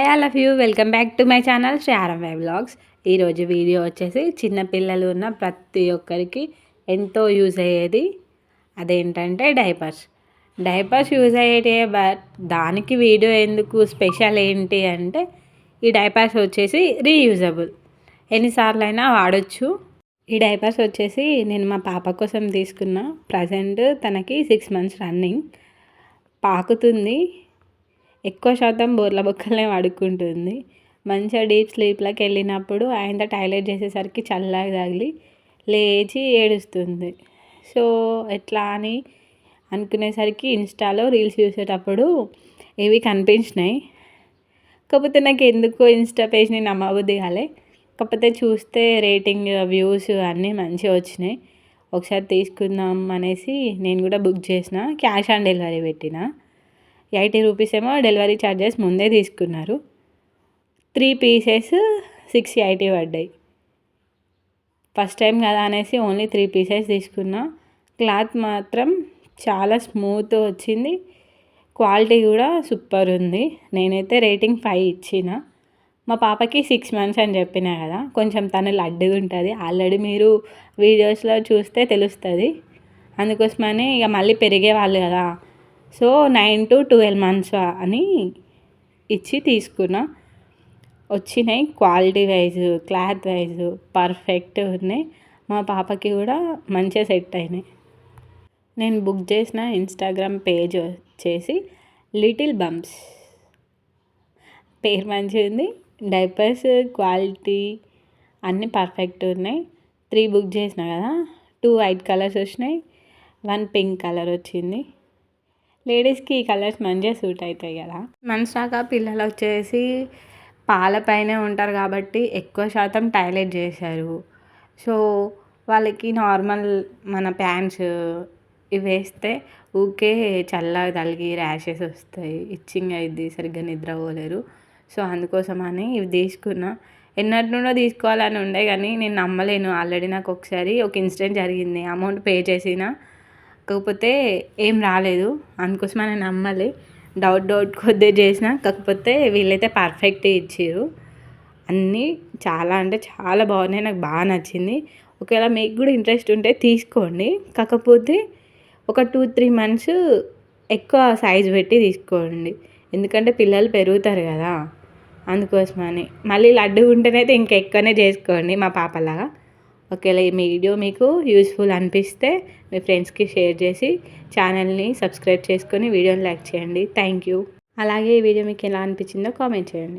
Hi all of you, welcome back to my channel Sri RMY vlogs. ఈరోజు video వచ్చేసి చిన్నపిల్లలు ఉన్న ప్రతి ఒక్కరికి ఎంతో యూజ్ అయ్యేది అదేంటంటే డైపర్స్ యూజ్ అయ్యేటే. బట్ దానికి వీడియో ఎందుకు, స్పెషల్ ఏంటి అంటే ఈ డైపర్స్ వచ్చేసి రీయూజబుల్, ఎన్నిసార్లు అయినా వాడచ్చు. ఈ డైపర్స్ వచ్చేసి నేను మా పాప కోసం తీసుకున్న. ప్రజెంట్ తనకి 6 months రన్నింగ్. పాకుతుంది, ఎక్కువ శాతం బోర్ల బొక్కలనే పడుకుంటుంది. మంచిగా డీప్ స్లీప్లోకి వెళ్ళినప్పుడు ఆయన టాయిలెట్ చేసేసరికి చల్లగా తగిలి లేచి ఏడుస్తుంది. సో ఎట్లా అని అనుకునేసరికి ఇన్స్టాలో రీల్స్ చూసేటప్పుడు ఇవి కనిపించినాయి. కాకపోతే నాకు ఎందుకో ఇన్స్టా పేజ్ని నమ్మబుద్ధి కాలే. కాకపోతే చూస్తే రేటింగ్, వ్యూస్ అన్నీ మంచిగా వచ్చినాయి. ఒకసారి తీసుకుందాం అనేసి నేను కూడా బుక్ చేసిన. క్యాష్ ఆన్ డెలివరీ పెట్టిన. 80 రూపీస్ ఏమో డెలివరీ ఛార్జెస్ ముందే తీసుకున్నారు. 3 pieces 680 పడ్డాయి. ఫస్ట్ టైం కదా అనేసి ఓన్లీ 3 pieces తీసుకున్నా. క్లాత్ మాత్రం చాలా స్మూత్ వచ్చింది, క్వాలిటీ కూడా సూపర్ ఉంది. నేనైతే రేటింగ్ 5 ఇచ్చిన. మా పాపకి 6 months అని చెప్పినా కదా, కొంచెం తను లడ్డుగా ఉంటుంది. ఆల్రెడీ మీరు వీడియోస్లో చూస్తే తెలుస్తుంది. అందుకోసమని ఇక మళ్ళీ పెరిగేవాళ్ళు కదా, సో 9 to 12 months అని ఇచ్చి తీసుకున్నా. వచ్చినాయి quality wise, cloth wise perfect ఉన్నాయి. మా పాపకి కూడా మంచిగా సెట్ అయినాయి. నేను బుక్ చేసిన ఇన్స్టాగ్రామ్ పేజ్ వచ్చేసి లిటిల్ బంప్స్. పేరు మంచిగా ఉంది. డైపర్స్ క్వాలిటీ అన్నీ పర్ఫెక్ట్ ఉన్నాయి. 3 బుక్ చేసిన కదా, 2 వైట్ కలర్స్ వచ్చినాయి, 1 పింక్ కలర్ వచ్చింది. లేడీస్కి ఈ కలర్స్ మంచిగా సూట్ అవుతాయి కదా. మనసాక పిల్లలు వచ్చేసి పాలపైనే ఉంటారు కాబట్టి ఎక్కువ శాతం టాయిలెట్ చేశారు. సో వాళ్ళకి నార్మల్ మన ప్యాంట్స్ ఇవి వేస్తే ఊకే చల్లగా తలిగి ర్యాషెస్ వస్తాయి, ఇచ్చింగ్ అయింది, సరిగ్గా నిద్రపోలేరు. సో అందుకోసమని ఇవి తీసుకున్నా. ఎన్నటి నుండో తీసుకోవాలని ఉండే కానీ నేను నమ్మలేను. ఆల్రెడీ నాకు ఒకసారి ఒక ఇన్సిడెంట్ జరిగింది. అమౌంట్ పే చేసిన, కాకపోతే ఏం రాలేదు. అందుకోసమని నమ్మలే. డౌట్ కొద్దిగా చేసిన. కాకపోతే వీళ్ళైతే పర్ఫెక్ట్ ఇచ్చారు. అన్నీ చాలా అంటే చాలా బాగున్నాయి, నాకు బాగా నచ్చింది. ఒకవేళ మీకు కూడా ఇంట్రెస్ట్ ఉంటే తీసుకోండి. కాకపోతే ఒక 2-3 months ఎక్కువ సైజ్ పెట్టి తీసుకోండి, ఎందుకంటే పిల్లలు పెరుగుతారు కదా. అందుకోసమని మళ్ళీ లడ్డు ఉంటేనైతే ఇంకా ఎక్కువనే చేసుకోండి మా పాపలాగా. ఒకవేళ ఈ వీడియో మీకు యూస్ఫుల్ అనిపిస్తే మీ ఫ్రెండ్స్కి షేర్ చేసి ఛానల్ని సబ్స్క్రైబ్ చేసుకొని వీడియోని లైక్ చేయండి. Thank you. అలాగే ఈ వీడియో మీకు ఎలా అనిపించిందో కామెంట్ చేయండి.